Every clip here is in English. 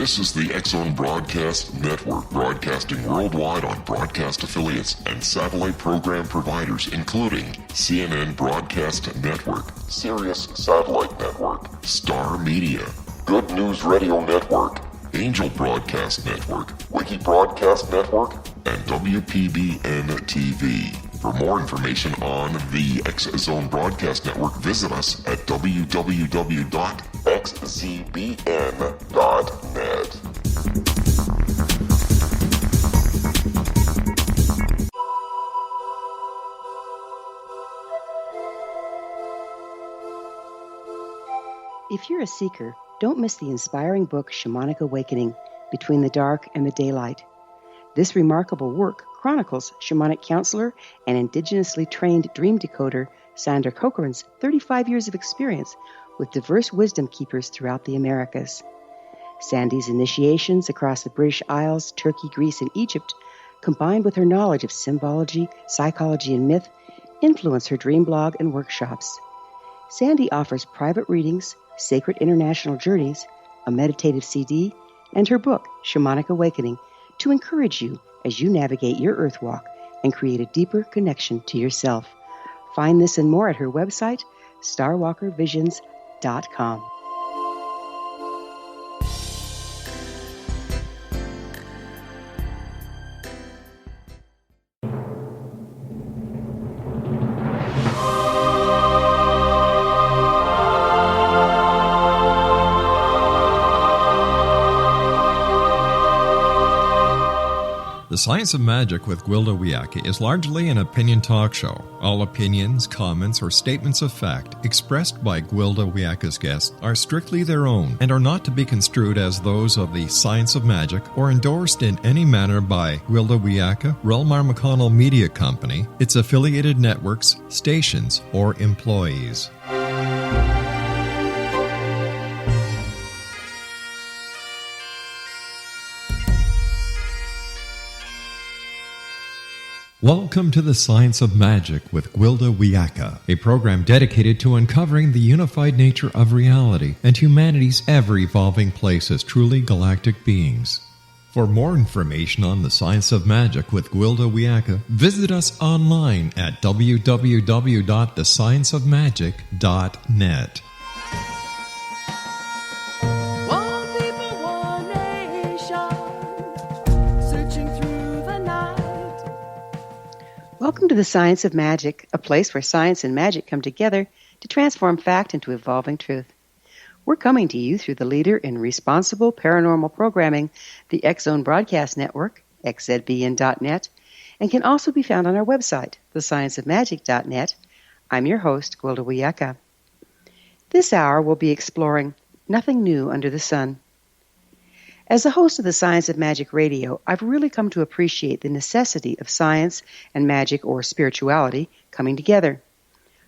This is the X-Zone Broadcast Network, broadcasting worldwide on broadcast affiliates and satellite program providers, including CNN Broadcast Network, Sirius Satellite Network, Star Media, Good News Radio Network, Angel Broadcast Network, Wiki Broadcast Network, and WPBN TV. For more information on the X-Zone Broadcast Network, visit us at www.xzbn.net. If you're a seeker, don't miss the inspiring book Shamanic Awakening, Between the Dark and the Daylight. This remarkable work chronicles shamanic counselor and indigenously trained dream decoder Sandra Cochran's 35 years of experience with diverse wisdom keepers throughout the Americas. Sandy's initiations across the British Isles, Turkey, Greece, and Egypt, combined with her knowledge of symbology, psychology, and myth, influence her dream blog and workshops. Sandy offers private readings, sacred international journeys, a meditative CD, and her book, Shamanic Awakening, to encourage you as you navigate your earth walk and create a deeper connection to yourself. Find this and more at her website, starwalkervisions.com. The Science of Magic with Gwilda Wiyaka is largely an opinion talk show. All opinions, comments, or statements of fact expressed by Gwilda Wiyaka's guests are strictly their own and are not to be construed as those of the Science of Magic or endorsed in any manner by Gwilda Wiyaka, Relmar McConnell Media Company, its affiliated networks, stations, or employees. Welcome to the Science of Magic with Gwilda Wiyaka, a program dedicated to uncovering the unified nature of reality and humanity's ever-evolving place as truly galactic beings. For more information on the Science of Magic with Gwilda Wiyaka, visit us online at www.thescienceofmagic.net. Welcome to the Science of Magic, a place where science and magic come together to transform fact into evolving truth. We're coming to you through the leader in responsible paranormal programming, the X-Zone Broadcast Network, xzbn.net, and can also be found on our website, thescienceofmagic.net. I'm your host, Gwilda Wiyaka. This hour we'll be exploring Nothing New Under the Sun. As the host of the Science of Magic Radio, I've really come to appreciate the necessity of science and magic or spirituality coming together.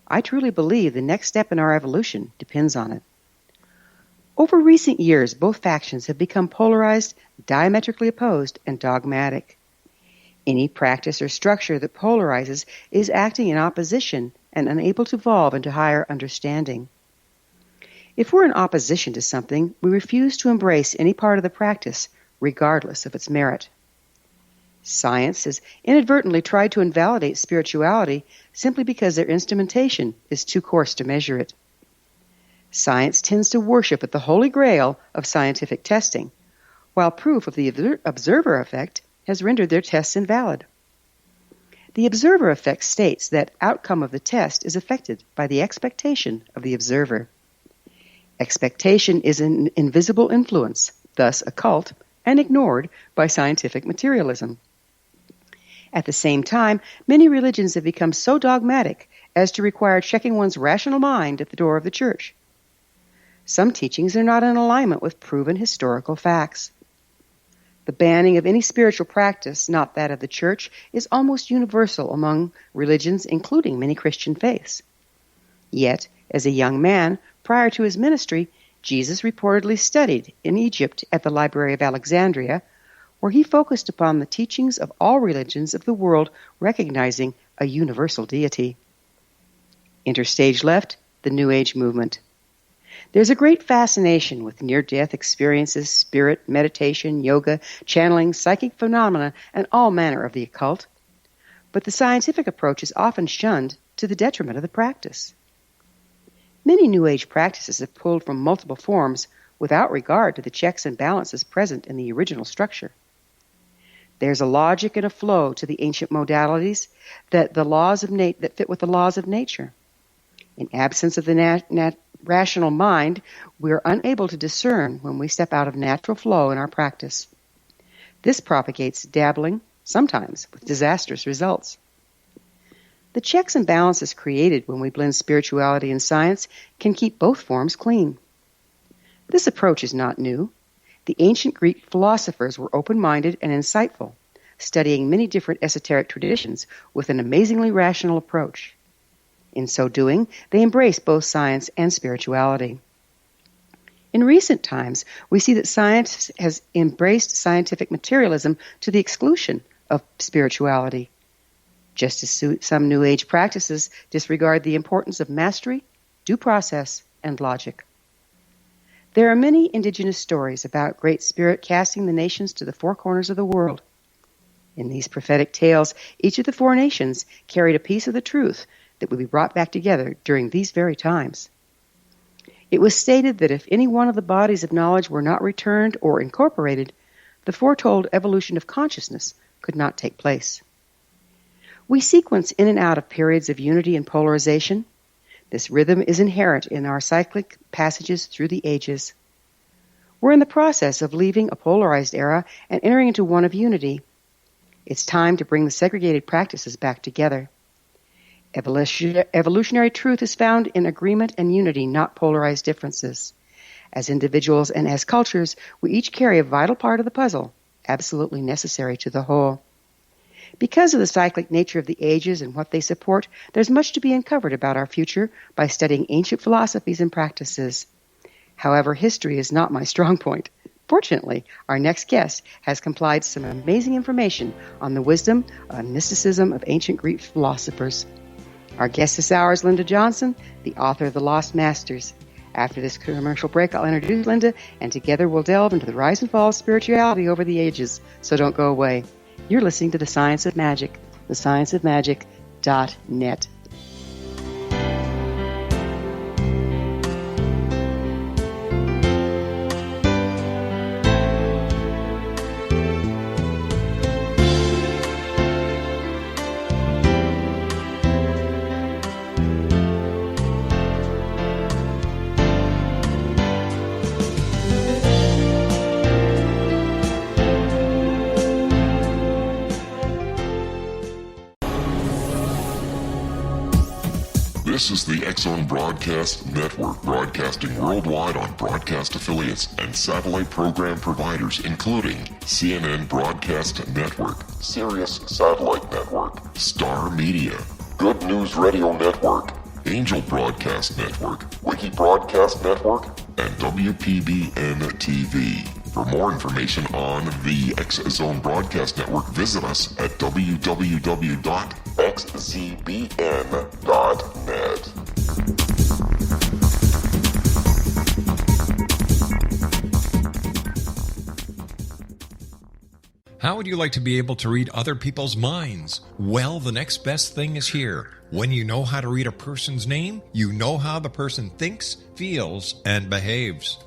I truly believe the next step in our evolution depends on it. Over recent years, both factions have become polarized, diametrically opposed, and dogmatic. Any practice or structure that polarizes is acting in opposition and unable to evolve into higher understanding. If we're in opposition to something, we refuse to embrace any part of the practice, regardless of its merit. Science has inadvertently tried to invalidate spirituality simply because their instrumentation is too coarse to measure it. Science tends to worship at the holy grail of scientific testing, while proof of the observer effect has rendered their tests invalid. The observer effect states that outcome of the test is affected by the expectation of the observer. Expectation is an invisible influence, thus occult, and ignored by scientific materialism. At the same time, many religions have become so dogmatic as to require checking one's rational mind at the door of the church. Some teachings are not in alignment with proven historical facts. The banning of any spiritual practice, not that of the church, is almost universal among religions, including many Christian faiths. Yet, as a young man, prior to his ministry, Jesus reportedly studied in Egypt at the Library of Alexandria, where he focused upon the teachings of all religions of the world, recognizing a universal deity. Interstage left, the New Age movement. There's a great fascination with near-death experiences, spirit, meditation, yoga, channeling, psychic phenomena, and all manner of the occult. But the scientific approach is often shunned to the detriment of the practice. Many New Age practices have pulled from multiple forms without regard to the checks and balances present in the original structure. There's a logic and a flow to the ancient modalities that fit with the laws of nature. In absence of the rational mind, we are unable to discern when we step out of natural flow in our practice. This propagates dabbling, sometimes with disastrous results. The checks and balances created when we blend spirituality and science can keep both forms clean. This approach is not new. The ancient Greek philosophers were open-minded and insightful, studying many different esoteric traditions with an amazingly rational approach. In so doing, they embraced both science and spirituality. In recent times, we see that science has embraced scientific materialism to the exclusion of spirituality. Just as some New Age practices disregard the importance of mastery, due process, and logic. There are many indigenous stories about Great Spirit casting the nations to the four corners of the world. In these prophetic tales, each of the four nations carried a piece of the truth that would be brought back together during these very times. It was stated that if any one of the bodies of knowledge were not returned or incorporated, the foretold evolution of consciousness could not take place. We sequence in and out of periods of unity and polarization. This rhythm is inherent in our cyclic passages through the ages. We're in the process of leaving a polarized era and entering into one of unity. It's time to bring the segregated practices back together. Evolutionary truth is found in agreement and unity, not polarized differences. As individuals and as cultures, we each carry a vital part of the puzzle, absolutely necessary to the whole. Because of the cyclic nature of the ages and what they support, there's much to be uncovered about our future by studying ancient philosophies and practices. However, history is not my strong point. Fortunately, our next guest has compiled some amazing information on the wisdom and mysticism of ancient Greek philosophers. Our guest this hour is Linda Johnsen, the author of The Lost Masters. After this commercial break, I'll introduce Linda, and together we'll delve into the rise and fall of spirituality over the ages. So don't go away. You're listening to The Science of Magic, thescienceofmagic.net. This is the X-Zone Broadcast Network, broadcasting worldwide on broadcast affiliates and satellite program providers, including CNN Broadcast Network, Sirius Satellite Network, Star Media, Good News Radio Network, Angel Broadcast Network, Wiki Broadcast Network, and WPBN TV. For more information on the X-Zone Broadcast Network, visit us at www.xzbn.net. How would you like to be able to read other people's minds? Well, the next best thing is here. When you know how to read a person's name, you know how the person thinks, feels, and behaves.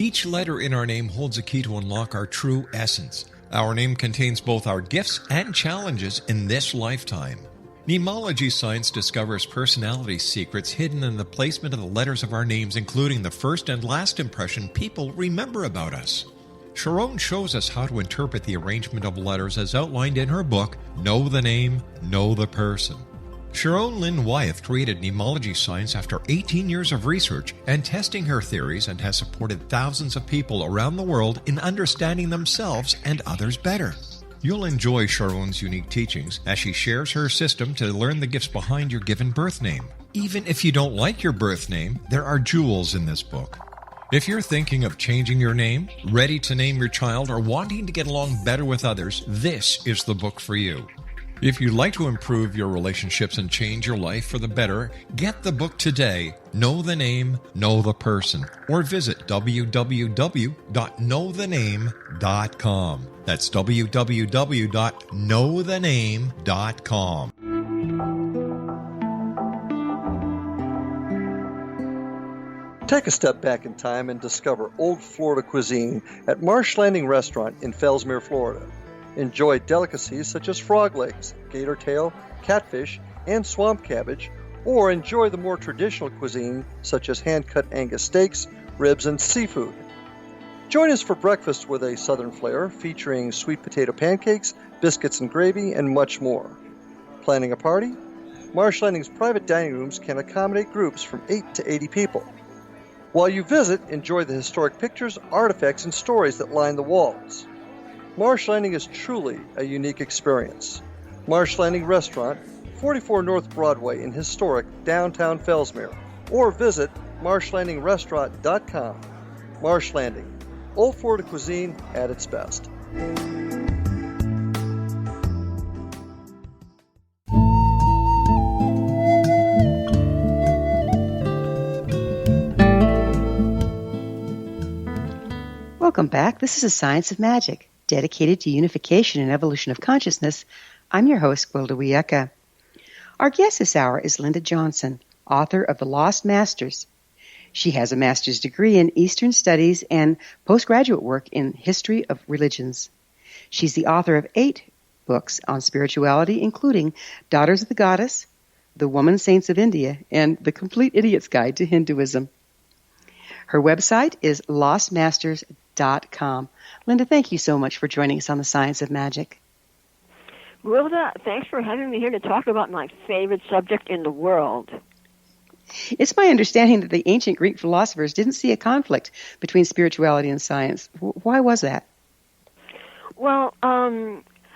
Each letter in our name holds a key to unlock our true essence. Our name contains both our gifts and challenges in this lifetime. Mnemology science discovers personality secrets hidden in the placement of the letters of our names, including the first and last impression people remember about us. Sharon shows us how to interpret the arrangement of letters as outlined in her book, Know the Name, Know the Person. Sharon Lynn Wyeth created mnemology science after 18 years of research and testing her theories, and has supported thousands of people around the world in understanding themselves and others better. You'll enjoy Sharon's unique teachings as she shares her system to learn the gifts behind your given birth name. Even if you don't like your birth name, there are jewels in this book. If you're thinking of changing your name, ready to name your child, or wanting to get along better with others, this is the book for you. If you'd like to improve your relationships and change your life for the better, get the book today, Know the Name, Know the Person, or visit www.knowthename.com. That's www.knowthename.com. Take a step back in time and discover old Florida cuisine at Marsh Landing Restaurant in Fellsmere, Florida. Enjoy delicacies such as frog legs, gator tail, catfish, and swamp cabbage, or enjoy the more traditional cuisine such as hand-cut Angus steaks, ribs, and seafood. Join us for breakfast with a southern flair featuring sweet potato pancakes, biscuits and gravy, and much more. Planning a party? Marsh Landing's private dining rooms can accommodate groups from 8 to 80 people. While you visit, enjoy the historic pictures, artifacts, and stories that line the walls. Marsh Landing is truly a unique experience. Marsh Landing Restaurant, 44 North Broadway in historic downtown Fellsmere, or visit marshlandingrestaurant.com. Marsh Landing, old Florida cuisine at its best. Welcome back. This is A Science of Magic, dedicated to unification and evolution of consciousness. I'm your host, Gwilda Wiyaka. Our guest this hour is Linda Johnsen, author of The Lost Masters. She has a master's degree in Eastern Studies and postgraduate work in History of Religions. She's the author of 8 books on spirituality, including Daughters of the Goddess, The Woman Saints of India, and The Complete Idiot's Guide to Hinduism. Her website is lostmasters.com. Linda, thank you so much for joining us on The Science of Magic. Gwilda, thanks for having me here to talk about my favorite subject in the world. It's my understanding that the ancient Greek philosophers didn't see a conflict between spirituality and science. Why was that? Well,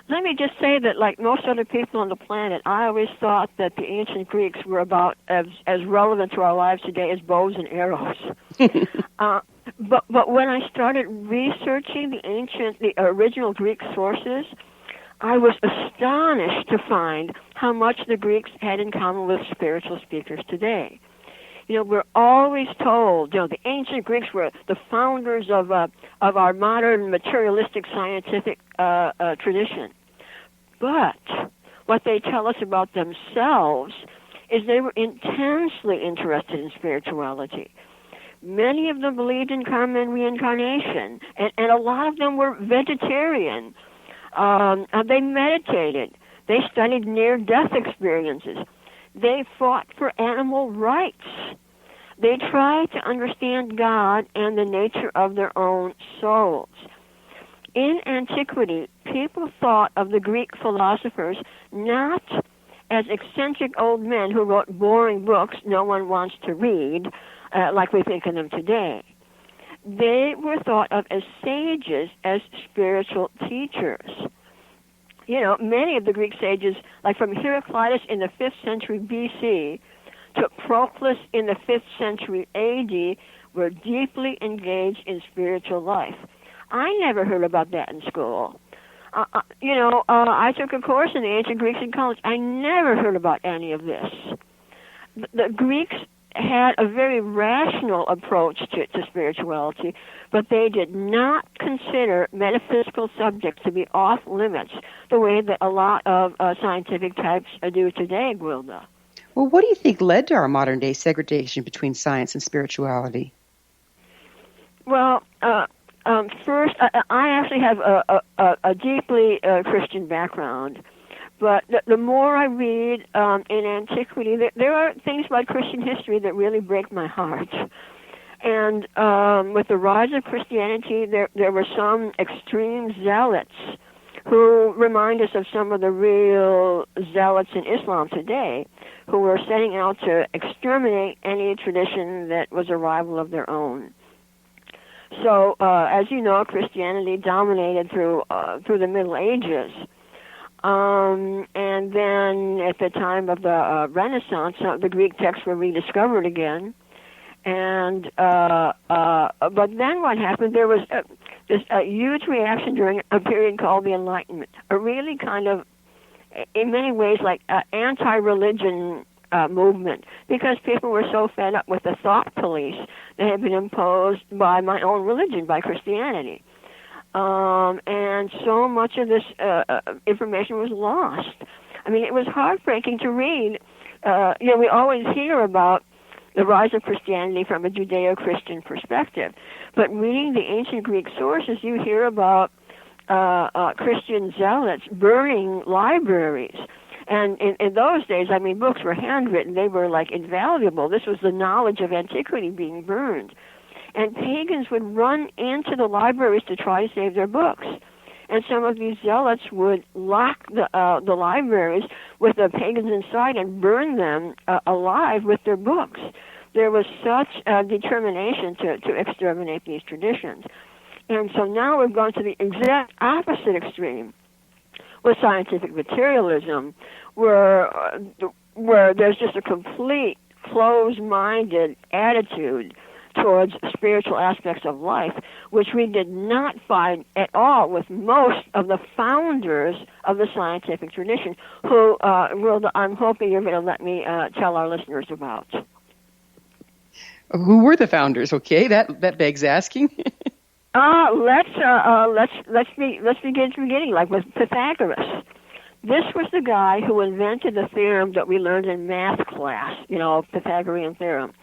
let me just say that, like most other people on the planet, I always thought that the ancient Greeks were about as relevant to our lives today as bows and arrows. But when I started researching the original Greek sources, I was astonished to find how much the Greeks had in common with spiritual speakers today. You know, we're always told, the ancient Greeks were the founders of our modern materialistic scientific tradition. But what they tell us about themselves is they were intensely interested in spirituality. Many of them believed in karma and reincarnation, and a lot of them were vegetarian. They meditated. They studied near-death experiences. They fought for animal rights. They tried to understand God and the nature of their own souls. In antiquity, people thought of the Greek philosophers not as eccentric old men who wrote boring books no one wants to read, like we think of them today. They were thought of as sages, as spiritual teachers. You know, many of the Greek sages, like from Heraclitus in the 5th century B.C. to Proclus in the 5th century A.D., were deeply engaged in spiritual life. I never heard about that in school. I took a course in the ancient Greeks in college. I never heard about any of this. The Greeks had a very rational approach to spirituality, but they did not consider metaphysical subjects to be off limits the way that a lot of scientific types do today, Gwilda. Well, what do you think led to our modern-day segregation between science and spirituality? Well, first, I actually have a deeply Christian background. But the more I read in antiquity, there are things about Christian history that really break my heart. And with the rise of Christianity, there were some extreme zealots who remind us of some of the real zealots in Islam today, who were setting out to exterminate any tradition that was a rival of their own. So, as you know, Christianity dominated through the Middle Ages. And then at the time of the Renaissance, the Greek texts were rediscovered again. And but then what happened? There was this huge reaction during a period called the Enlightenment, a really kind of in many ways, like anti-religion movement, because people were so fed up with the thought police that had been imposed by my own religion, by Christianity. And so much of this information was lost. I mean, it was heartbreaking to read. We always hear about the rise of Christianity from a Judeo-Christian perspective, but reading the ancient Greek sources, you hear about Christian zealots burning libraries. And in those days, I mean, books were handwritten. They were, like, invaluable. This was the knowledge of antiquity being burned. And pagans would run into the libraries to try to save their books. And some of these zealots would lock the libraries with the pagans inside and burn them alive with their books. There was such determination to exterminate these traditions. And so now we've gone to the exact opposite extreme with scientific materialism, where there's just a complete closed-minded attitude towards spiritual aspects of life, which we did not find at all with most of the founders of the scientific tradition, who, Gwilda, I'm hoping you're going to let me tell our listeners about. Who were the founders? Okay, that begs asking. Let's begin at the beginning, like with Pythagoras. This was the guy who invented the theorem that we learned in math class, Pythagorean theorem.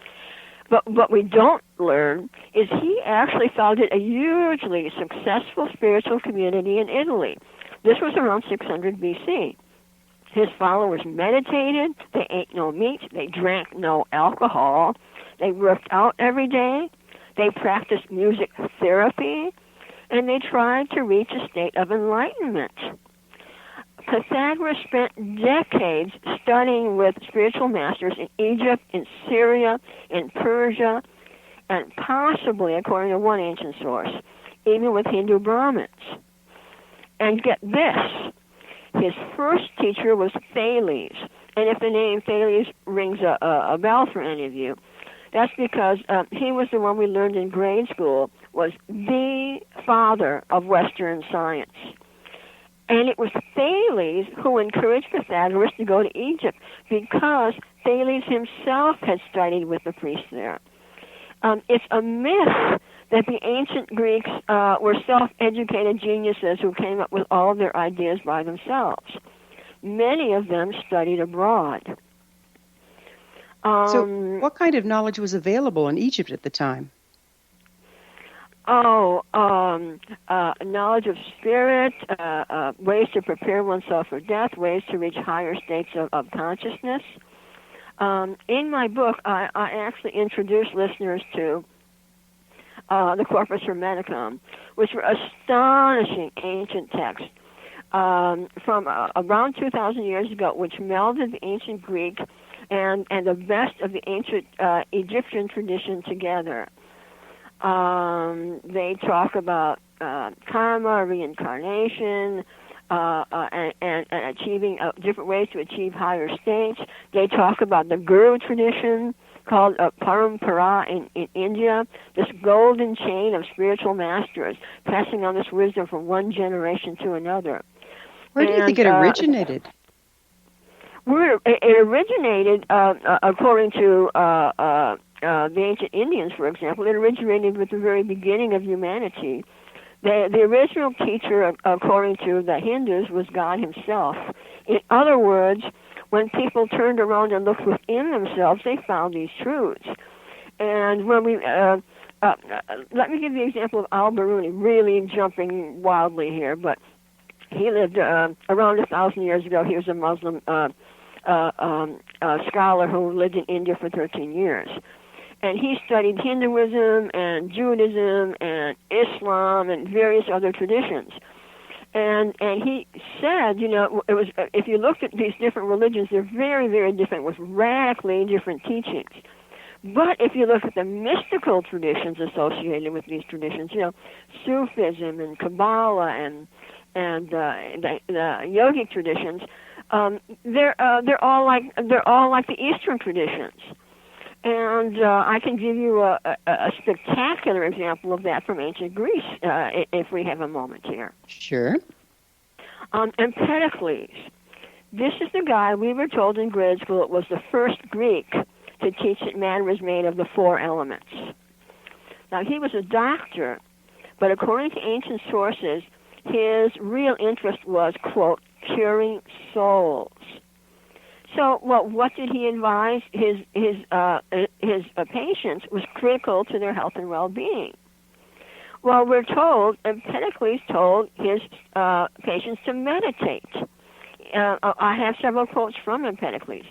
But what we don't learn is he actually founded a hugely successful spiritual community in Italy. This was around 600 BC. His followers meditated, they ate no meat, they drank no alcohol, they worked out every day, they practiced music therapy, and they tried to reach a state of enlightenment. Pythagoras spent decades studying with spiritual masters in Egypt, in Syria, in Persia, and possibly, according to one ancient source, even with Hindu Brahmins. And get this, his first teacher was Thales. And if the name Thales rings a bell for any of you, that's because he was the one we learned in grade school was the father of Western science. And it was Thales who encouraged Pythagoras to go to Egypt because Thales himself had studied with the priests there. It's a myth that the ancient Greeks were self-educated geniuses who came up with all of their ideas by themselves. Many of them studied abroad. So what kind of knowledge was available in Egypt at the time? Knowledge of spirit, ways to prepare oneself for death, ways to reach higher states of consciousness. In my book, I actually introduce listeners to the Corpus Hermeticum, which were astonishing ancient texts from around 2,000 years ago, which melded the ancient Greek and the best of the ancient Egyptian tradition together. They talk about karma, reincarnation, and achieving different ways to achieve higher states. They talk about the Guru tradition called Parampara in India, this golden chain of spiritual masters passing on this wisdom from one generation to another. Where do you think it originated? It originated, according to the ancient Indians, for example, it originated with the very beginning of humanity. The original teacher, according to the Hindus, was God himself. In other words, when people turned around and looked within themselves, they found these truths. And when we, let me give you the example of Al-Biruni, really jumping wildly here, but he lived around 1,000 years ago. He was a Muslim scholar who lived in India for 13 years. And he studied Hinduism and Judaism and Islam and various other traditions. And he said, it was if you looked at these different religions, they're very, very different with radically different teachings. But if you look at the mystical traditions associated with these traditions, Sufism and Kabbalah and the yogic traditions, they're all like the Eastern traditions. And I can give you a spectacular example of that from ancient Greece, if we have a moment here. Sure. Empedocles. This is the guy we were told in grade school was the first Greek to teach that man was made of the 4 elements. Now, he was a doctor, but according to ancient sources, his real interest was, quote, curing souls. So, well, what did he advise? His patients was critical to their health and well-being. Well, we're told, Empedocles told his patients to meditate. I have several quotes from Empedocles.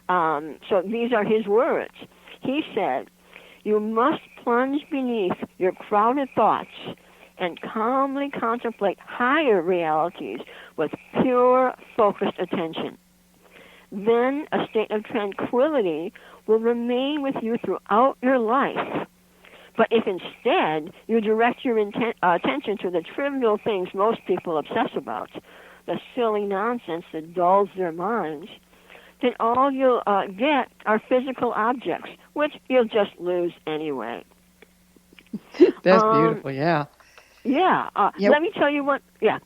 So these are his words. He said, "You must plunge beneath your crowded thoughts and calmly contemplate higher realities with pure, focused attention. Then a state of tranquility will remain with you throughout your life. But if instead you direct your attention to the trivial things most people obsess about, the silly nonsense that dulls their minds, then all you'll get are physical objects, which you'll just lose anyway." That's beautiful, yeah. Yeah. Let me tell you what, yeah.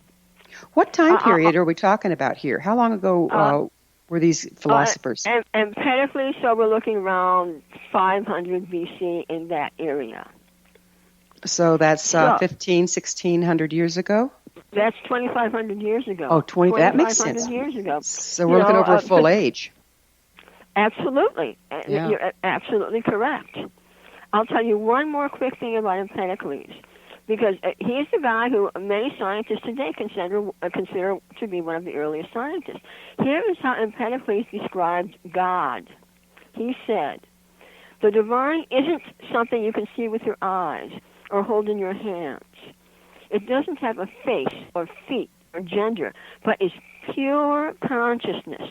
What time period are we talking about here? How long ago were these philosophers? Empedocles, so we're looking around 500 BC in that area. So that's 1,1600 years ago? That's 2,500 years ago. Oh, that makes sense. 2,500 years ago. So we're looking over a full age. Absolutely. Yeah. You're absolutely correct. I'll tell you one more quick thing about Empedocles, because he's the guy who many scientists today consider to be one of the earliest scientists. Here is how Empedocles described God. He said, "The divine isn't something you can see with your eyes or hold in your hands. It doesn't have a face or feet or gender, but is pure consciousness,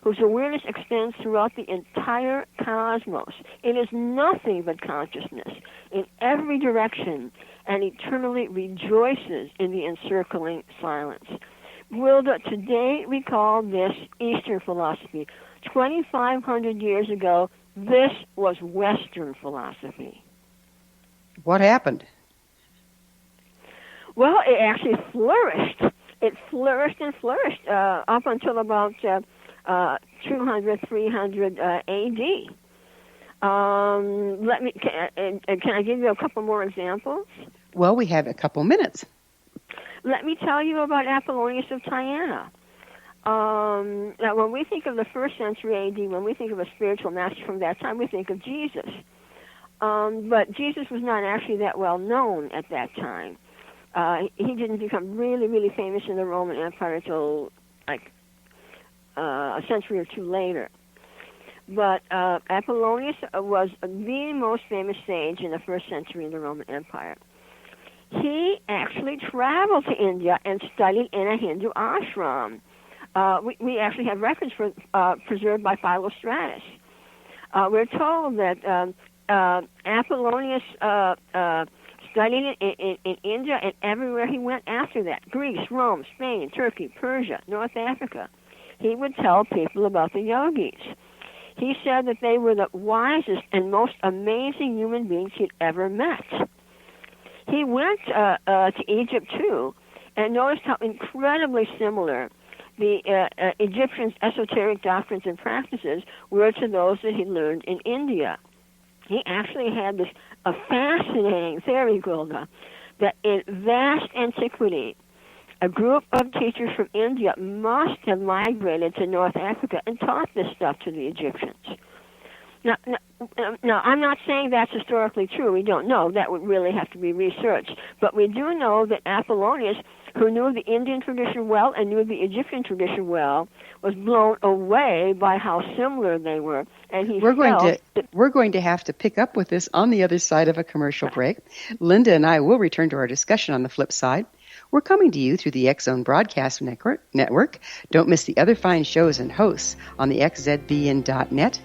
whose awareness extends throughout the entire cosmos. It is nothing but consciousness in every direction and eternally rejoices in the encircling silence." Gwilda, today we call this Eastern philosophy. 2,500 years ago, this was Western philosophy. What happened? Well, it actually flourished. It flourished and flourished up until about 200, 300 A.D. Can I give you a couple more examples? Well, we have a couple minutes. Let me tell you about Apollonius of Tyana. Now, when we think of the 1st century A.D., when we think of a spiritual master from that time, we think of Jesus. But Jesus was not actually that well known at that time. He didn't become really, really famous in the Roman Empire until a century or two later. But Apollonius was the most famous sage in the 1st century in the Roman Empire. He actually traveled to India and studied in a Hindu ashram. We actually have records preserved by Philostratus. We're told that Apollonius studied in India and everywhere he went after that. Greece, Rome, Spain, Turkey, Persia, North Africa. He would tell people about the yogis. He said that they were the wisest and most amazing human beings he'd ever met. He went to Egypt, too, and noticed how incredibly similar the Egyptians' esoteric doctrines and practices were to those that he learned in India. He actually had this fascinating theory, Gwilda, that in vast antiquity, a group of teachers from India must have migrated to North Africa and taught this stuff to the Egyptians. Now, I'm not saying that's historically true. We don't know. That would really have to be researched. But we do know that Apollonius, who knew the Indian tradition well and knew the Egyptian tradition well, was blown away by how similar they were. And we're going to have to pick up with this on the other side of a commercial break. Linda and I will return to our discussion on the flip side. We're coming to you through the X-Zone Broadcast Network. Don't miss the other fine shows and hosts on the xzbn.net.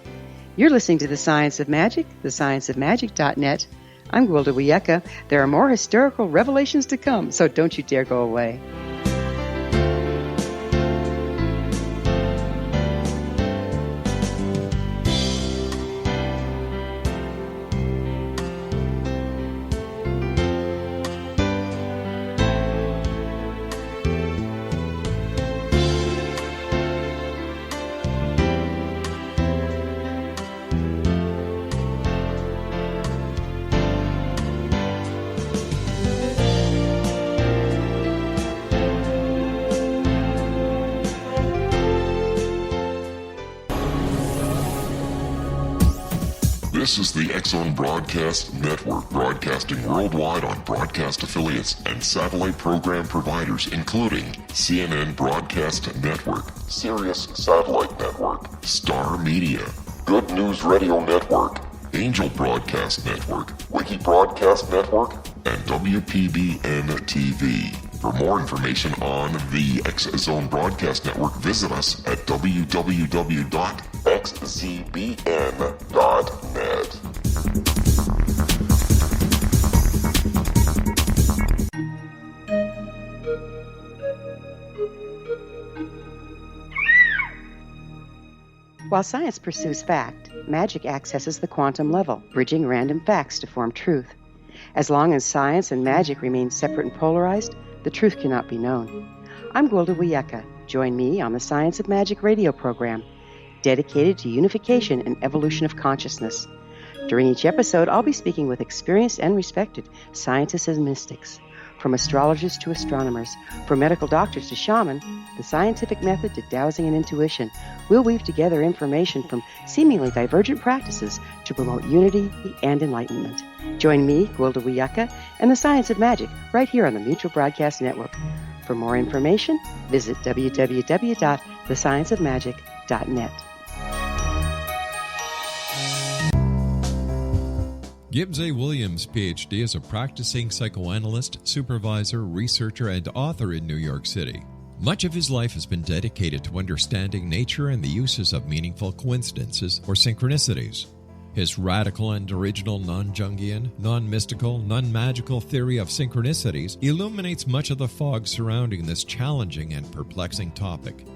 You're listening to The Science of Magic, thescienceofmagic.net. I'm Gwilda Wiyaka. There are more historical revelations to come, so don't you dare go away. This is the X-Zone Broadcast Network, broadcasting worldwide on broadcast affiliates and satellite program providers, including CNN Broadcast Network, Sirius Satellite Network, Star Media, Good News Radio Network, Angel Broadcast Network, Wiki Broadcast Network, and WPBN TV. For more information on the X-Zone Broadcast Network, visit us at www.xzbn.net. While science pursues fact, magic accesses the quantum level, bridging random facts to form truth. As long as science and magic remain separate and polarized, the truth cannot be known. I'm Gwilda Wiyaka. Join me on the Science of Magic radio program, dedicated to unification and evolution of consciousness. During each episode, I'll be speaking with experienced and respected scientists and mystics. From astrologers to astronomers, from medical doctors to shaman, the scientific method to dowsing and intuition, we'll weave together information from seemingly divergent practices to promote unity and enlightenment. Join me, Gwilda Wiyaka, and the Science of Magic right here on the Mutual Broadcast Network. For more information, visit www.thescienceofmagic.net. Gibbs A. Williams, Ph.D., is a practicing psychoanalyst, supervisor, researcher, and author in New York City. Much of his life has been dedicated to understanding nature and the uses of meaningful coincidences or synchronicities. His radical and original non-Jungian, non-mystical, non-magical theory of synchronicities illuminates much of the fog surrounding this challenging and perplexing topic.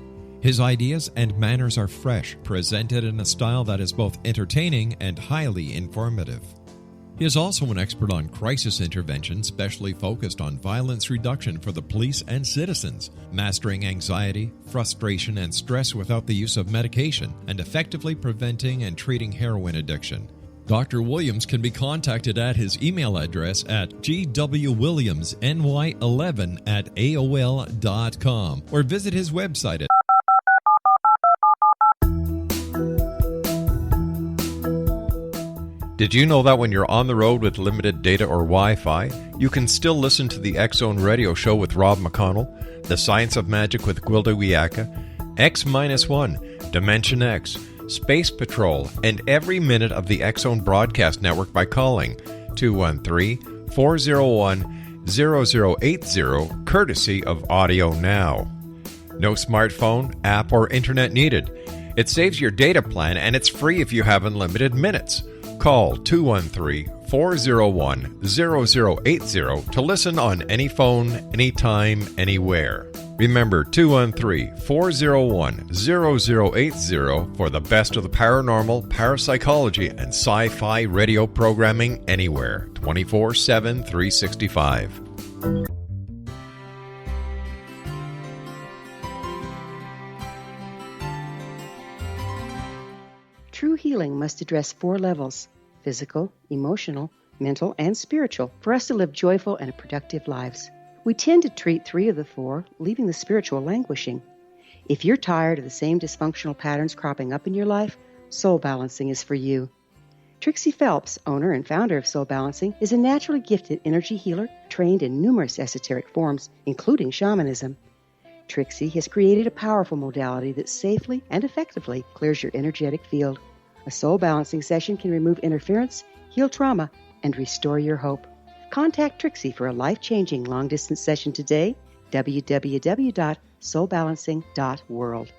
His ideas and manners are fresh, presented in a style that is both entertaining and highly informative. He is also an expert on crisis intervention, specially focused on violence reduction for the police and citizens, mastering anxiety, frustration, and stress without the use of medication, and effectively preventing and treating heroin addiction. Dr. Williams can be contacted at his email address at gwwilliamsny11@aol.com or visit his website at Did you know that when you're on the road with limited data or Wi-Fi, you can still listen to the X-Zone Radio Show with Rob McConnell, The Science of Magic with Gwilda Wiyaka, X-1, Dimension X, Space Patrol, and every minute of the X-Zone Broadcast Network by calling 213-401-0080, courtesy of Audio Now. No smartphone, app, or internet needed. It saves your data plan, and it's free if you have unlimited minutes. Call 213-401-0080 to listen on any phone, anytime, anywhere. Remember 213-401-0080 for the best of the paranormal, parapsychology, and sci-fi radio programming anywhere, 24/7, 365. True healing must address 4 levels: physical, emotional, mental, and spiritual, for us to live joyful and productive lives. We tend to treat 3 of the 4, leaving the spiritual languishing. If you're tired of the same dysfunctional patterns cropping up in your life, Soul Balancing is for you. Trixie Phelps, owner and founder of Soul Balancing, is a naturally gifted energy healer trained in numerous esoteric forms, including shamanism. Trixie has created a powerful modality that safely and effectively clears your energetic field. A soul balancing session can remove interference, heal trauma, and restore your hope. Contact Trixie for a life-changing long-distance session today, www.soulbalancing.world.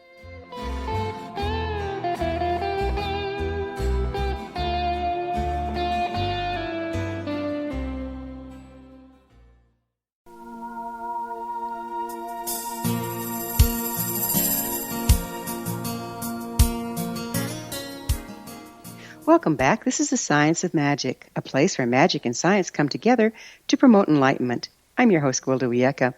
Welcome back. This is the Science of Magic, a place where magic and science come together to promote enlightenment. I'm your host, Gwilda Wiyaka.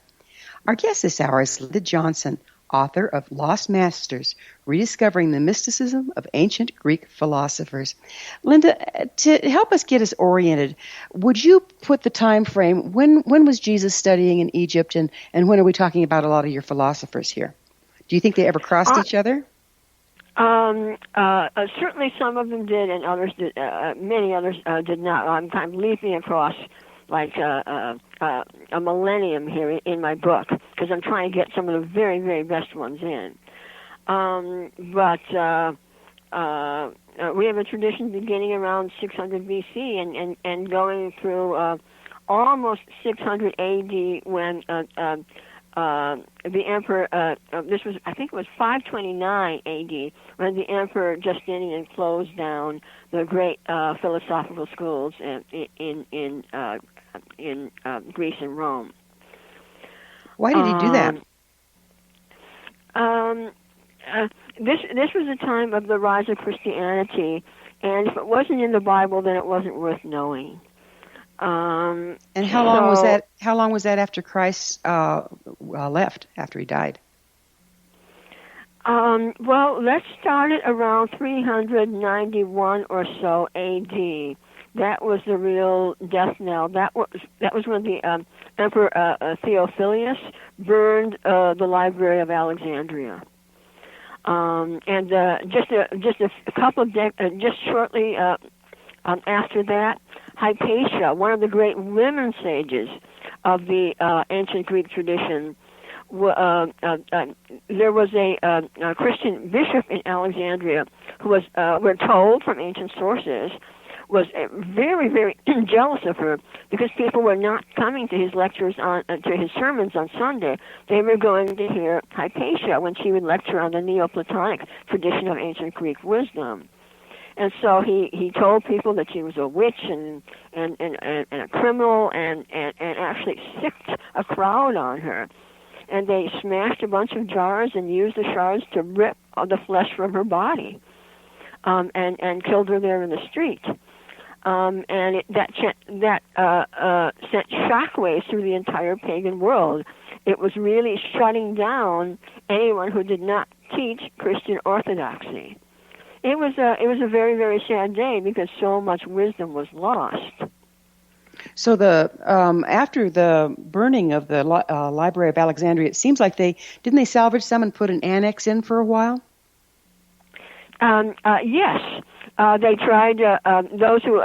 Our guest this hour is Linda Johnsen, author of Lost Masters, Rediscovering the Mysticism of Ancient Greek Philosophers. Linda, to help us get us oriented, would you put the time frame, when was Jesus studying in Egypt, and when are we talking about a lot of your philosophers here? Do you think they ever crossed each other? Certainly some of them did, and others did. Many others did not. I'm kind of leaping across like a millennium here in my book because I'm trying to get some of the very, very best ones in. But we have a tradition beginning around 600 BC and going through almost 600 AD when the emperor, I think it was 529 AD, when the emperor Justinian closed down the great philosophical schools in Greece and Rome. Why did he do that? This was a time of the rise of Christianity, and if it wasn't in the Bible, then it wasn't worth knowing. And how long was that? How long was that after Christ left? After he died? Well, let's start it around 391 or so A.D. That was the real death knell. That was when the Emperor Theophilus burned the Library of Alexandria. And just a couple of just shortly after that, Hypatia, one of the great women sages of the ancient Greek tradition, there was a Christian bishop in Alexandria who was, we're told from ancient sources, was very, very jealous of her because people were not coming to his lectures to his sermons on Sunday. They were going to hear Hypatia when she would lecture on the Neoplatonic tradition of ancient Greek wisdom. And so he told people that she was a witch and a criminal and actually sicked a crowd on her. And they smashed a bunch of jars and used the shards to rip the flesh from her body and killed her there in the street. And that sent shockwaves through the entire pagan world. It was really shutting down anyone who did not teach Christian orthodoxy. It was a very, very sad day because so much wisdom was lost. So after the burning of the Library of Alexandria, it seems like they salvage some and put an annex in for a while? Yes. They tried, those who,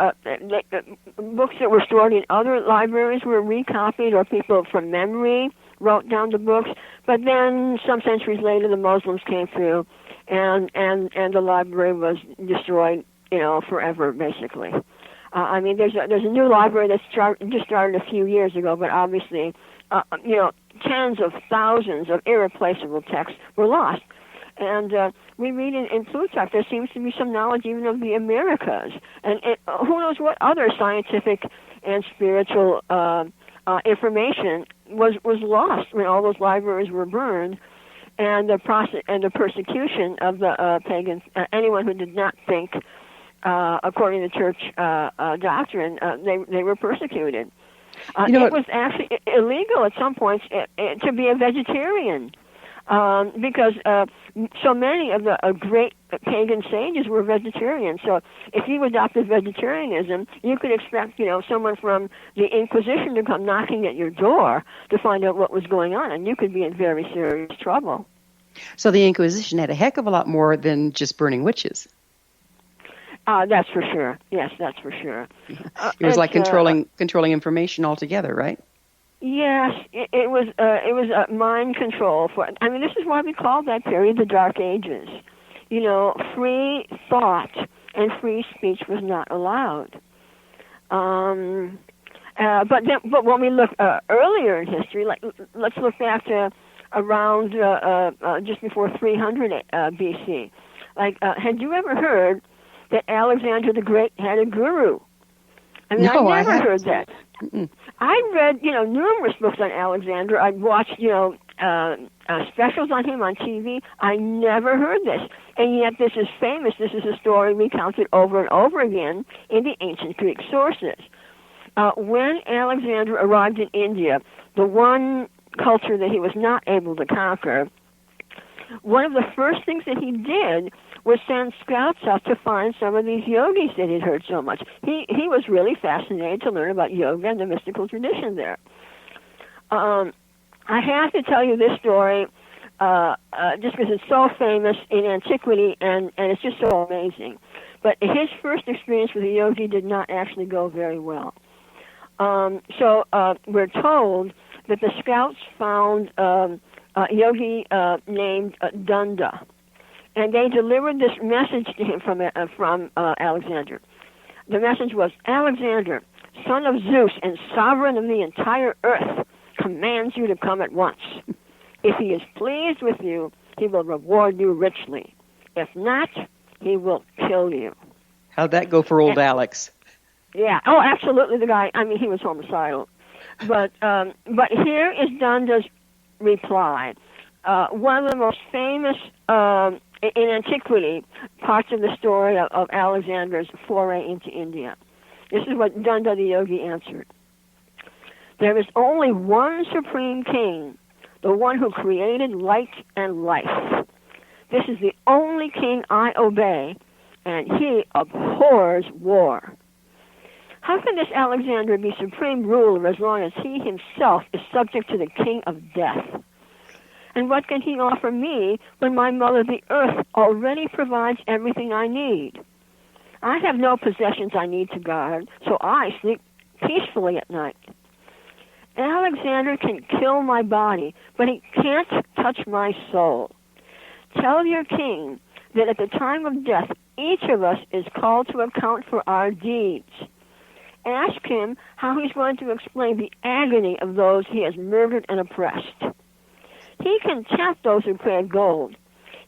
books that were stored in other libraries were recopied, or people from memory wrote down the books. But then some centuries later, the Muslims came through, and the library was destroyed, forever, basically. I mean, there's a new library that just started a few years ago, but obviously, tens of thousands of irreplaceable texts were lost. And we read in Plutarch there seems to be some knowledge even of the Americas, and who knows what other scientific and spiritual information was lost when all those libraries were burned, and the persecution of the pagans, anyone who did not think according to church doctrine, they were persecuted. It was actually illegal at some points to be a vegetarian. Because so many of the great pagan sages were vegetarians. So if you adopted vegetarianism, you could expect, someone from the Inquisition to come knocking at your door to find out what was going on, and you could be in very serious trouble. So the Inquisition had a heck of a lot more than just burning witches. That's for sure. Yes, that's for sure. It was like controlling information altogether, right? Yes, it was mind control. This is why we call that period the Dark Ages. Free thought and free speech was not allowed. But when we look earlier in history, like let's look back to around just before 300 BC. Had you ever heard that Alexander the Great had a guru? No, I never heard that. Mm-mm. I read, numerous books on Alexander. I watched, specials on him on TV. I never heard this. And yet this is famous. This is a story recounted over and over again in the ancient Greek sources. When Alexander arrived in India, the one culture that he was not able to conquer, one of the first things that he did was send scouts out to find some of these yogis that he'd heard so much. He was really fascinated to learn about yoga and the mystical tradition there. I have to tell you this story just because it's so famous in antiquity and it's just so amazing. But his first experience with a yogi did not actually go very well. So we're told that the scouts found a yogi named Dunda, and they delivered this message to him from Alexander. The message was, Alexander, son of Zeus and sovereign of the entire earth, commands you to come at once. If he is pleased with you, he will reward you richly. If not, he will kill you. How'd that go for old Alex? Yeah. Oh, absolutely. The guy. I mean, he was homicidal. But here is Dunda's reply. One of the most famous in antiquity parts of the story of Alexander's foray into India. This is what Dunda the yogi answered. There is only one supreme king, the one who created light and life. This is the only king I obey, and he abhors war. How can this Alexander be supreme ruler as long as he himself is subject to the king of death? And what can he offer me when my mother, the earth, already provides everything I need? I have no possessions I need to guard, so I sleep peacefully at night. Alexander can kill my body, but he can't touch my soul. Tell your king that at the time of death, each of us is called to account for our deeds. Ask him how he's going to explain the agony of those he has murdered and oppressed. He can tempt those who crave gold.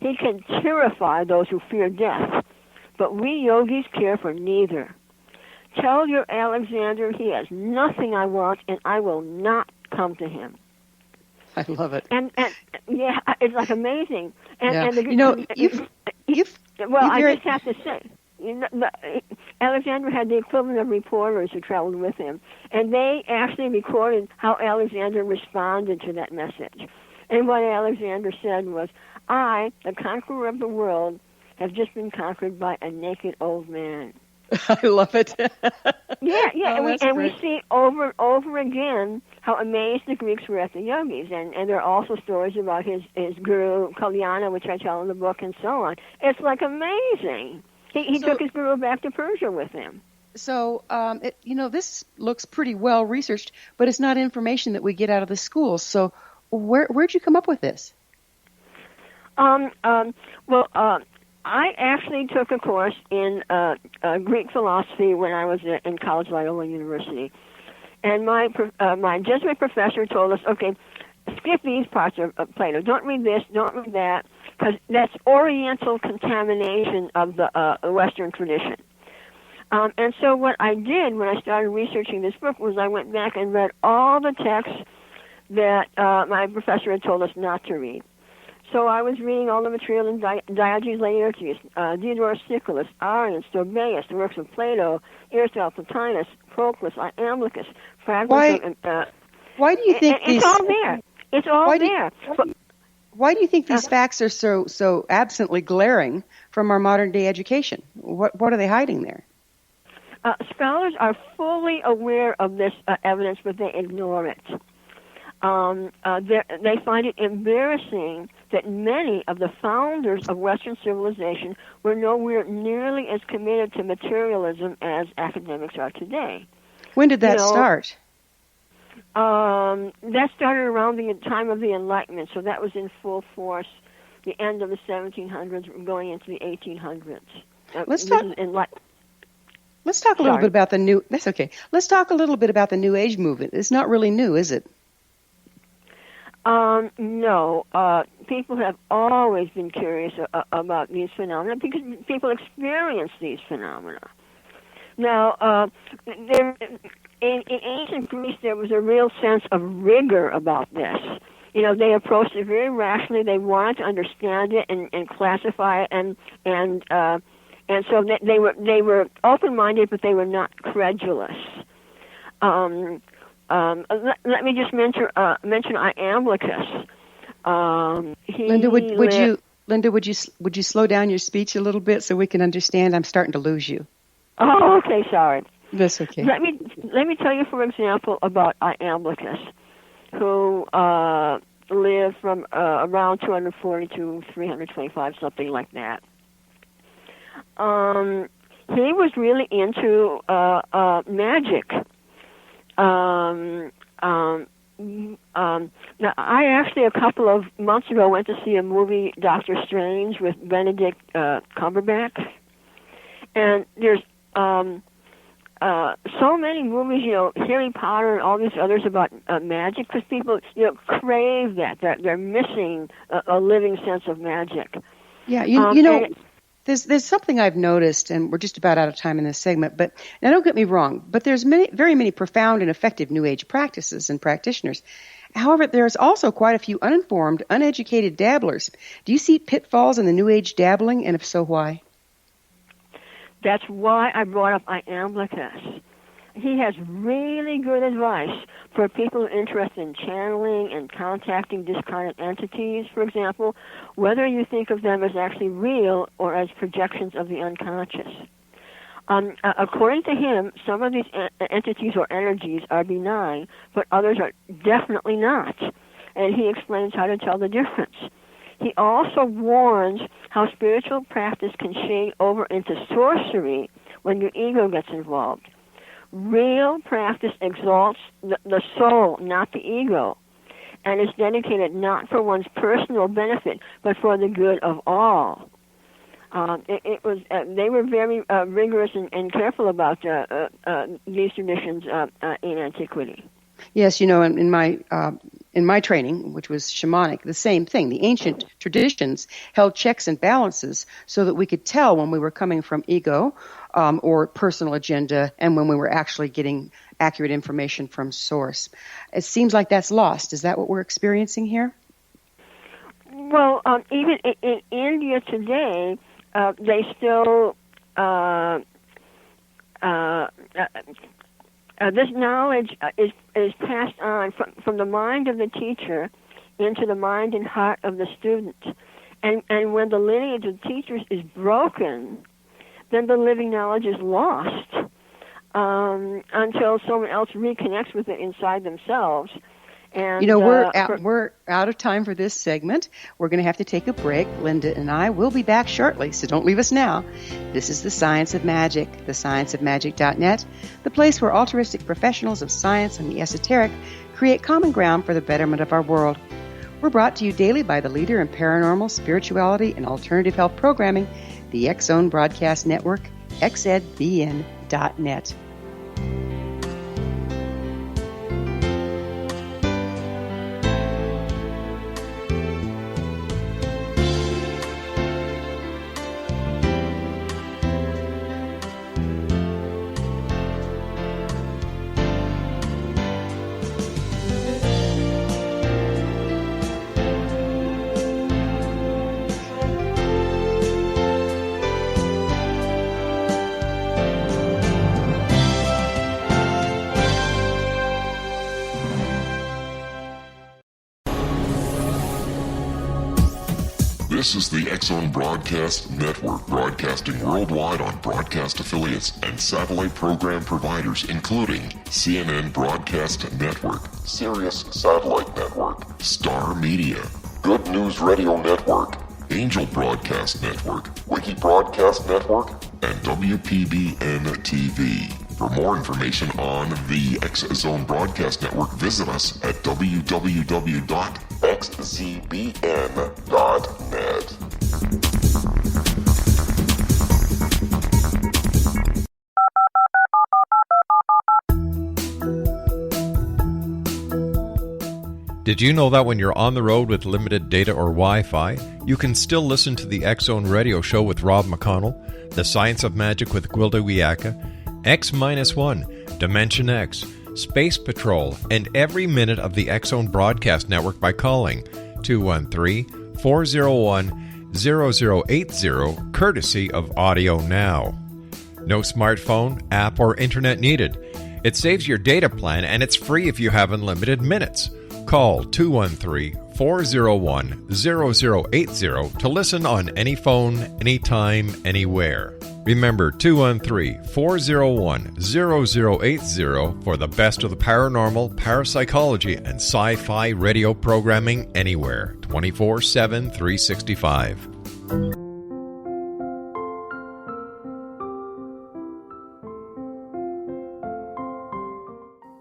He can terrify those who fear death. But we yogis care for neither. Tell your Alexander he has nothing I want, and I will not come to him. I love it. And yeah, it's like amazing. And, yeah. and the, you know, I just have to say, Alexander had the equivalent of reporters who traveled with him, and they actually recorded how Alexander responded to that message. And what Alexander said was, I, the conqueror of the world, have just been conquered by a naked old man. I love it. Yeah, Oh, we see over and over again how amazed the Greeks were at the yogis, and there are also stories about his guru Kalyana, which I tell in the book, and so on. It's like amazing. He took his guru back to Persia with him. So, this looks pretty well researched, but it's not information that we get out of the schools. So, where'd you come up with this? I actually took a course in Greek philosophy when I was in college at Loyola University, and my Jesuit professor told us, okay, skip these parts of Plato. Don't read this, don't read that, because that's Oriental contamination of the Western tradition. And so what I did when I started researching this book was I went back and read all the texts that my professor had told us not to read. So I was reading all the material in Diogenes Laertius, Diodorus Siculus, Arian, Stobaeus, the works of Plato, Aristotle, Plotinus, Proclus, Iamblichus, fragments of... Why do you think it's all there. It's all there. Why do you think these facts are so absently glaring from our modern-day education? What are they hiding there? Scholars are fully aware of this evidence, but they ignore it. They find it embarrassing that many of the founders of Western civilization were nowhere nearly as committed to materialism as academics are today. When did that start? That started around the time of the Enlightenment, so that was in full force, the end of the 1700s, going into the 1800s. Let's talk a little bit about the new. That's okay. Let's talk a little bit about the New Age movement. It's not really new, is it? No. People have always been curious about these phenomena because people experience these phenomena. Now, in ancient Greece, there was a real sense of rigor about this. They approached it very rationally. They wanted to understand it and classify it, and so they were open-minded, but they were not credulous. Let me just mention Iamblichus. Linda, would you slow down your speech a little bit so we can understand? I'm starting to lose you. Oh, okay, sorry. That's okay. Let me tell you, for example, about Iamblichus, who lived from around 240 to 325, something like that. He was really into magic. Now, I actually a couple of months ago went to see a movie, Doctor Strange, with Benedict Cumberbatch, and there's so many movies, Harry Potter and all these others about magic, because people, crave that. They're missing a living sense of magic. Yeah, there's something I've noticed, and we're just about out of time in this segment, but now don't get me wrong, but there's very many profound and effective New Age practices and practitioners. However, there's also quite a few uninformed, uneducated dabblers. Do you see pitfalls in the New Age dabbling, and if so, why? That's why I brought up Iamblichus. He has really good advice for people who are interested in channeling and contacting discarnate entities, for example, whether you think of them as actually real or as projections of the unconscious. According to him, some of these entities or energies are benign, but others are definitely not. And he explains how to tell the difference. He also warns how spiritual practice can shade over into sorcery when your ego gets involved. Real practice exalts the soul, not the ego, and is dedicated not for one's personal benefit, but for the good of all. They were very rigorous and careful about these traditions in antiquity. Yes, in my training, which was shamanic, the same thing. The ancient traditions held checks and balances so that we could tell when we were coming from ego or personal agenda and when we were actually getting accurate information from source. It seems like that's lost. Is that what we're experiencing here? Well, even in India today, they still this knowledge is passed on from the mind of the teacher into the mind and heart of the student. And when the lineage of teachers is broken, then the living knowledge is lost until someone else reconnects with it inside themselves. And, we're out of time for this segment. We're going to have to take a break. Linda and I will be back shortly, so don't leave us now. This is The Science of Magic, thescienceofmagic.net, the place where altruistic professionals of science and the esoteric create common ground for the betterment of our world. We're brought to you daily by the leader in paranormal, spirituality, and alternative health programming, the X-Zone Broadcast Network, xzbn.net. This is the X-Zone Broadcast Network, broadcasting worldwide on broadcast affiliates and satellite program providers, including CNN Broadcast Network, Sirius Satellite Network, Star Media, Good News Radio Network, Angel Broadcast Network, Wiki Broadcast Network, and WPBN TV. For more information on the X-Zone Broadcast Network, visit us at www.xzbn.net. Did you know that when you're on the road with limited data or Wi-Fi, you can still listen to the X-Zone Radio Show with Rob McConnell, The Science of Magic with Gwilda Wiyaka, X-1, Dimension X, Space Patrol, and every minute of the X-Zone Broadcast Network by calling 213-401-0080, courtesy of Audio Now. No smartphone, app, or internet needed. It saves your data plan, and it's free if you have unlimited minutes. Call 213-401-0080 to listen on any phone, anytime, anywhere. Remember 213-401-0080 for the best of the paranormal, parapsychology, and sci-fi radio programming anywhere, 24/7, 365.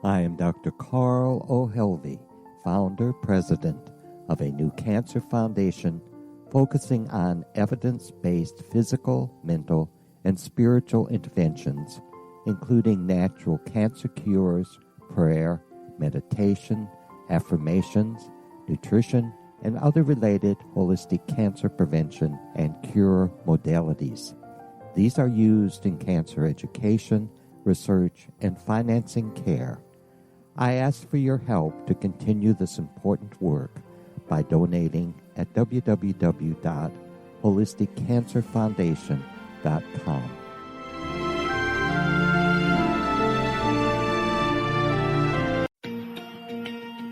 I am Dr. Carl O'Helvey, founder, president of a new cancer foundation focusing on evidence-based physical, mental, and spiritual interventions, including natural cancer cures, prayer, meditation, affirmations, nutrition, and other related holistic cancer prevention and cure modalities. These are used in cancer education, research, and financing care. I ask for your help to continue this important work by donating at www.holisticcancerfoundation.com.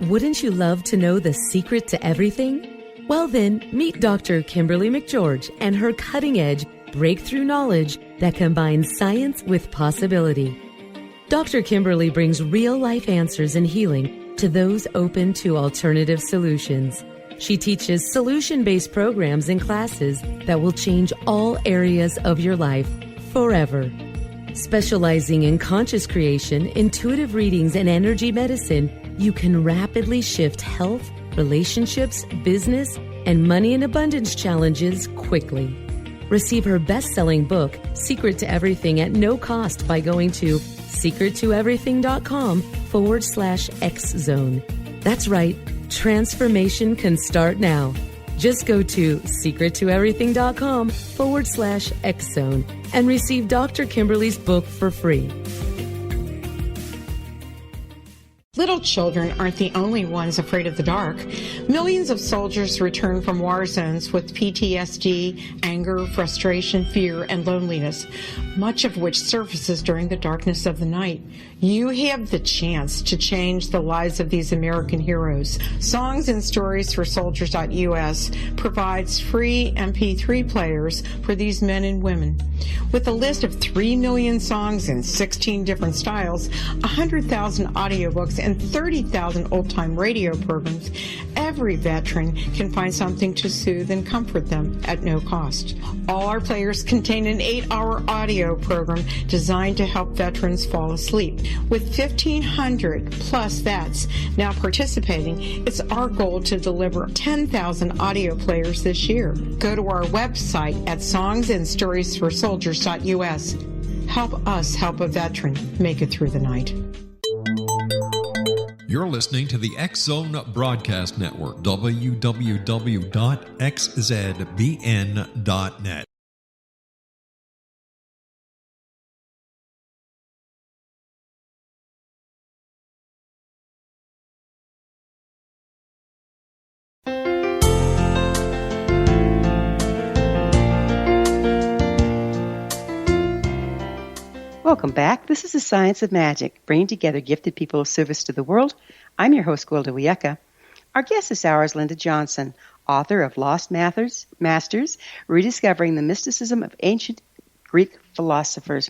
Wouldn't you love to know the secret to everything? Well then, meet Dr. Kimberly McGeorge and her cutting-edge breakthrough knowledge that combines science with possibility. Dr. Kimberly brings real-life answers and healing to those open to alternative solutions. She teaches solution-based programs and classes that will change all areas of your life forever. Specializing in conscious creation, intuitive readings, and energy medicine, you can rapidly shift health, relationships, business, and money and abundance challenges quickly. Receive her best-selling book, Secret to Everything, at no cost by going to secrettoeverything.com/X-Zone. That's right, transformation can start now. Just go to secrettoeverything.com/X-Zone and receive Dr. Kimberly's book for free. Little children aren't the only ones afraid of the dark. Millions of soldiers return from war zones with PTSD, anger, frustration, fear, and loneliness, much of which surfaces during the darkness of the night. You have the chance to change the lives of these American heroes. Songs and Stories for Soldiers.us provides free MP3 players for these men and women. With a list of 3 million songs in 16 different styles, 100,000 audiobooks, and 30,000 old-time radio programs, every veteran can find something to soothe and comfort them at no cost. All our players contain an 8-hour audio program designed to help veterans fall asleep. With 1,500 plus vets now participating, it's our goal to deliver 10,000 audio players this year. Go to our website at songsandstoriesforsoldiers.us. Help us help a veteran make it through the night. You're listening to the X-Zone Broadcast Network, www.xzbn.net. Welcome back. This is the Science of Magic, bringing together gifted people of service to the world. I'm your host, Gwilda Wiyaka. Our guest this hour is Linda Johnsen, author of Lost Masters, Rediscovering the Mysticism of Ancient Greek Philosophers.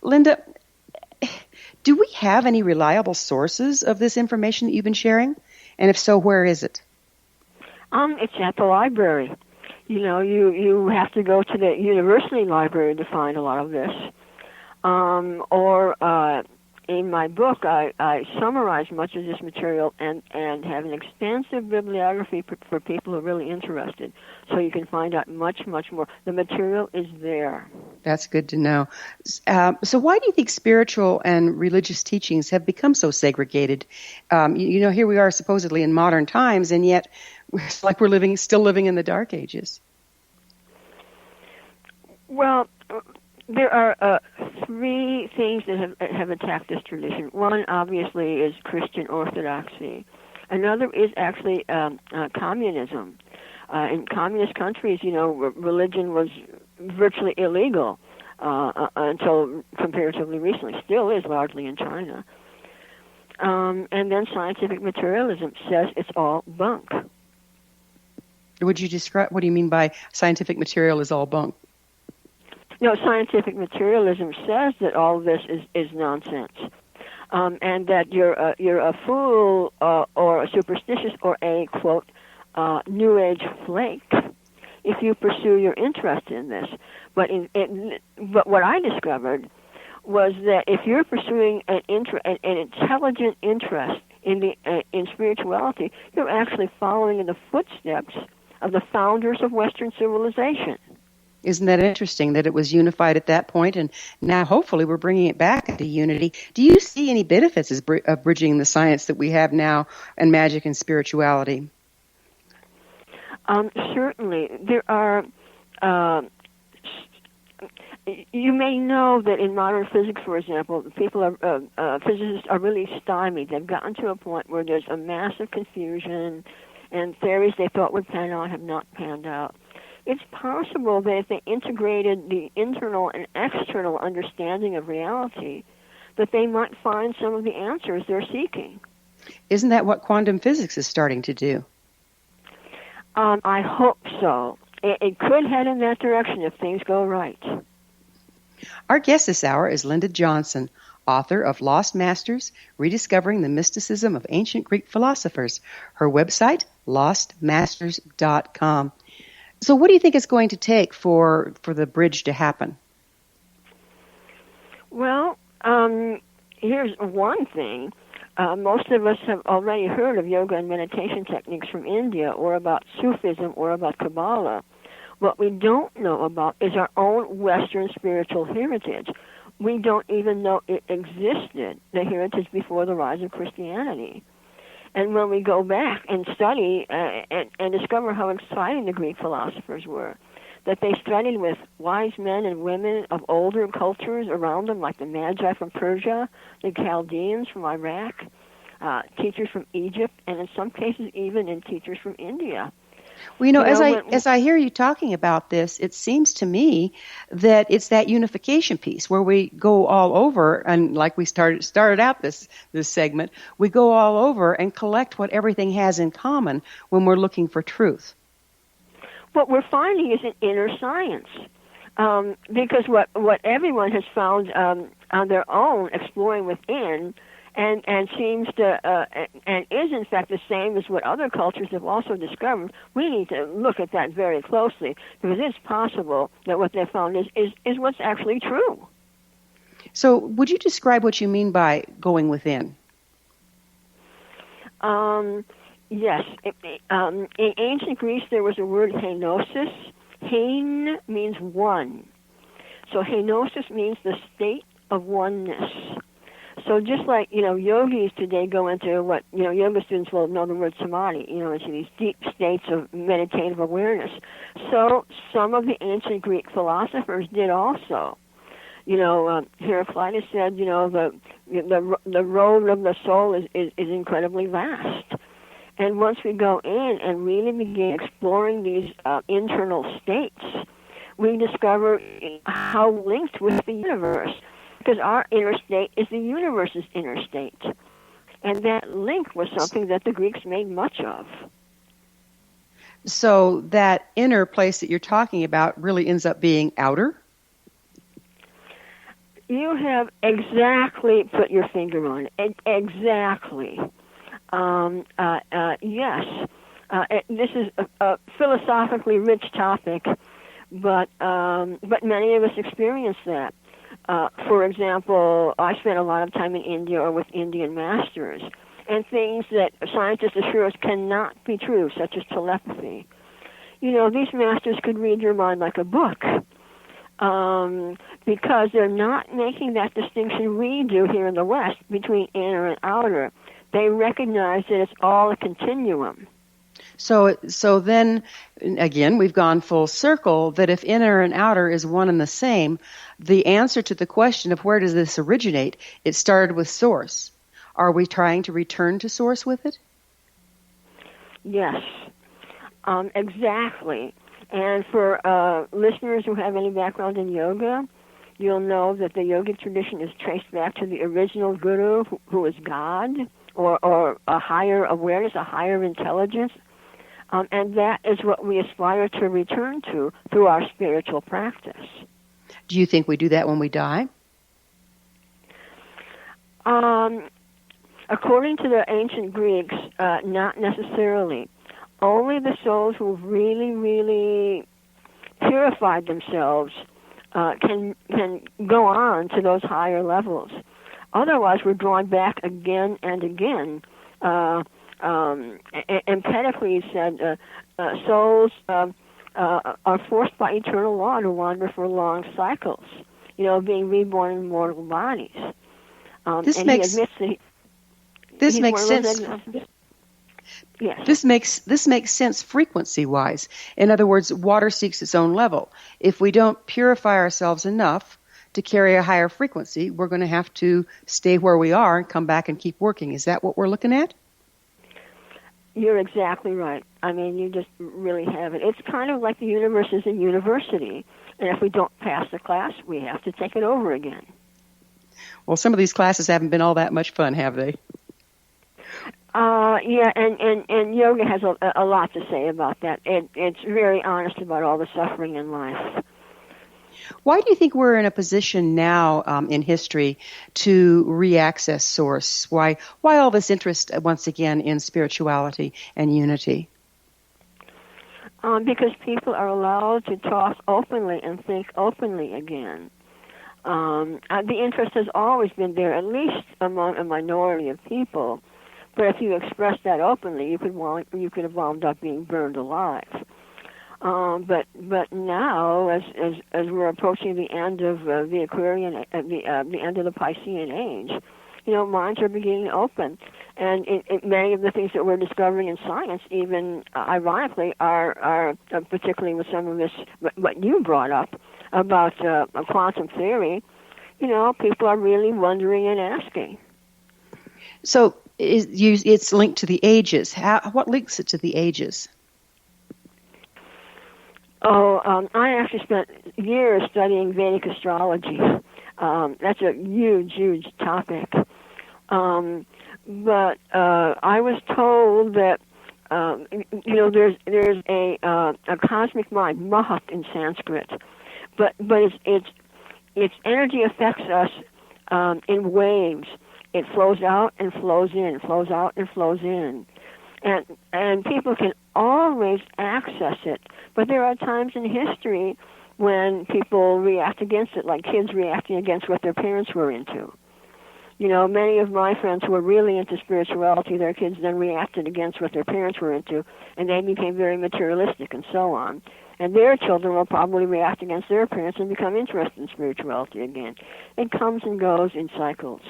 Linda, do we have any reliable sources of this information that you've been sharing? And if so, where is it? It's at the library. You know, you have to go to the university library to find a lot of this. In my book, I summarize much of this material and have an extensive bibliography for people who are really interested, so you can find out much, much more. The material is there. That's good to know. So why do you think spiritual and religious teachings have become so segregated? Here we are supposedly in modern times, and yet it's like we're still living in the Dark Ages. Well, there are 3 things that have attacked this tradition. One, obviously, is Christian orthodoxy. Another is actually communism. In communist countries, religion was virtually illegal until comparatively recently. Still is largely in China. And then scientific materialism says it's all bunk. Would you describe? What do you mean by scientific material is all bunk? Scientific materialism says that all this is nonsense, and that you're a fool or a superstitious or a, quote, New Age flake if you pursue your interest in this. But what I discovered was that if you're pursuing an intelligent interest in spirituality, you're actually following in the footsteps of the founders of Western civilization. Isn't that interesting that it was unified at that point, and now hopefully we're bringing it back into unity? Do you see any benefits of bridging the science that we have now and magic and spirituality? Certainly. There are... you may know that in modern physics, for example, physicists are really stymied. They've gotten to a point where there's a massive confusion, and theories they thought would pan out have not panned out. It's possible that if they integrated the internal and external understanding of reality, that they might find some of the answers they're seeking. Isn't that what quantum physics is starting to do? I hope so. It could head in that direction if things go right. Our guest this hour is Linda Johnsen, author of Lost Masters, Rediscovering the Mysticism of Ancient Greek Philosophers. Her website, lostmasters.com. So what do you think it's going to take for the bridge to happen? Well, here's one thing. Most of us have already heard of yoga and meditation techniques from India, or about Sufism, or about Kabbalah. What we don't know about is our own Western spiritual heritage. We don't even know it existed, the heritage before the rise of Christianity. And when we go back and study and discover how exciting the Greek philosophers were, that they studied with wise men and women of older cultures around them, like the Magi from Persia, the Chaldeans from Iraq, teachers from Egypt, and in some cases even in teachers from India. Well, as I hear you talking about this, it seems to me that it's that unification piece where we go all over, and like we started out this segment, we go all over and collect what everything has in common when we're looking for truth. What we're finding is an inner science, because what everyone has found on their own, exploring within, and seems to and is in fact the same as what other cultures have also discovered. We need to look at that very closely, because it's possible that what they found is what's actually true. So would you describe what you mean by going within? Yes. In ancient Greece there was a word henosis. Hen means one. So henosis means the state of oneness. So just like, yogis today go into what, yoga students will know the word samadhi, into these deep states of meditative awareness. So some of the ancient Greek philosophers did also. Heraclitus said, the road of the soul is incredibly vast. And once we go in and really begin exploring these internal states, we discover how linked with the universe, because our inner state is the universe's inner state. And that link was something that the Greeks made much of. So that inner place that you're talking about really ends up being outer? You have exactly put your finger on it. Exactly. Yes. This is a philosophically rich topic, but many of us experience that. For example, I spent a lot of time in India or with Indian masters, and things that scientists assure us cannot be true, such as telepathy. These masters could read your mind like a book, because they're not making that distinction we do here in the West between inner and outer. They recognize that it's all a continuum. So then, again, we've gone full circle, that if inner and outer is one and the same, the answer to the question of where does this originate, it started with source. Are we trying to return to source with it? Yes, exactly. And for listeners who have any background in yoga, you'll know that the yogic tradition is traced back to the original guru, who is God, or a higher awareness, a higher intelligence. And that is what we aspire to return to through our spiritual practice. Do you think we do that when we die? According to the ancient Greeks, not necessarily. Only the souls who really, really purified themselves can go on to those higher levels. Otherwise, we're drawn back again and again. Empedocles said souls are forced by eternal law to wander for long cycles, being reborn in mortal bodies. This makes sense. Yes. This makes sense frequency-wise. In other words, water seeks its own level. If we don't purify ourselves enough to carry a higher frequency, we're going to have to stay where we are and come back and keep working. Is that what we're looking at? You're exactly right. I mean, you just really have it. It's kind of like the universe is a university, and if we don't pass the class, we have to take it over again. Well, some of these classes haven't been all that much fun, have they? Yeah, and yoga has a lot to say about that. It's very honest about all the suffering in life. Why do you think we're in a position now in history to re-access Source? Why all this interest, once again, in spirituality and unity? Because people are allowed to talk openly and think openly again. The interest has always been there, at least among a minority of people. But if you express that openly, you could have wound up being burned alive. But now, as we're approaching the end of the Aquarian, the end of the Piscean age, minds are beginning to open, and many of the things that we're discovering in science, even ironically, are particularly with some of this what you brought up about quantum theory. People are really wondering and asking. So it's linked to the ages. What links it to the ages? I actually spent years studying Vedic astrology. That's a huge topic. But I was told that there's a cosmic mind, Mahat in Sanskrit, but its energy affects us in waves. It flows out and flows in, flows out and flows in. And people can always access it. But there are times in history when people react against it, like kids reacting against what their parents were into. Many of my friends who were really into spirituality, their kids then reacted against what their parents were into, and they became very materialistic and so on. And their children will probably react against their parents and become interested in spirituality again. It comes and goes in cycles.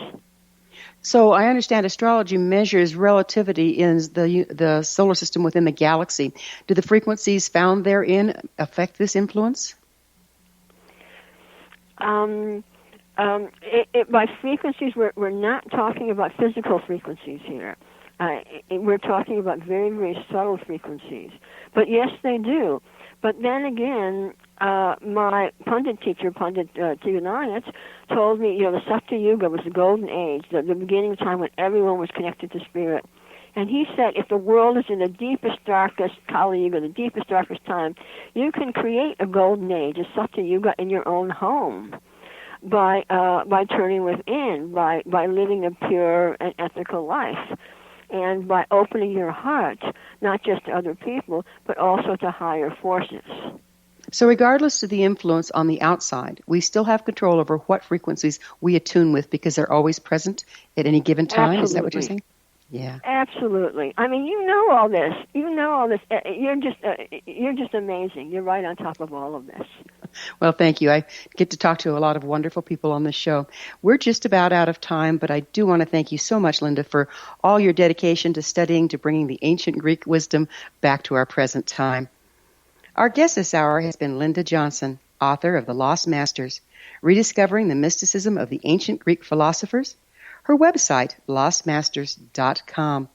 So I understand astrology measures relativity in the solar system within the galaxy. Do the frequencies found therein affect this influence? By frequencies, we're not talking about physical frequencies here. We're talking about very, very subtle frequencies. But yes, they do. But then again, my Pundit teacher, Pundit Tigunayat, told me, the Satya Yuga was the golden age, the beginning of time when everyone was connected to spirit. And he said, if the world is in the deepest, darkest Kali Yuga, the deepest, darkest time, you can create a golden age, a Satya Yuga, in your own home by turning within, by living a pure and ethical life, and by opening your heart, not just to other people, but also to higher forces. So regardless of the influence on the outside, we still have control over what frequencies we attune with because they're always present at any given time? Absolutely. Is that what you're saying? Yeah. Absolutely. I mean, you know all this. You're just amazing. You're right on top of all of this. Well, thank you. I get to talk to a lot of wonderful people on this show. We're just about out of time, but I do want to thank you so much, Linda, for all your dedication to studying, to bringing the ancient Greek wisdom back to our present time. Our guest this hour has been Linda Johnsen, author of The Lost Masters, Rediscovering the Mysticism of the Ancient Greek Philosophers. Her website, lostmasters.com.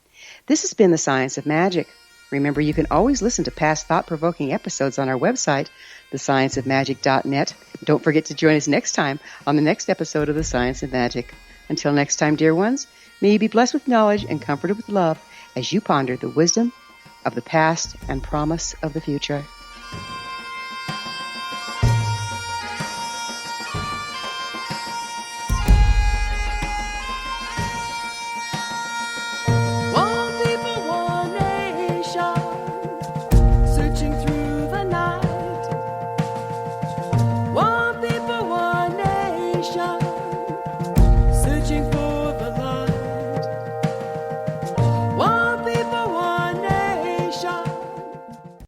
This has been The Science of Magic. Remember, you can always listen to past thought-provoking episodes on our website, thescienceofmagic.net. Don't forget to join us next time on the next episode of The Science of Magic. Until next time, dear ones, may you be blessed with knowledge and comforted with love as you ponder the wisdom of the past and promise of the future. Aisha.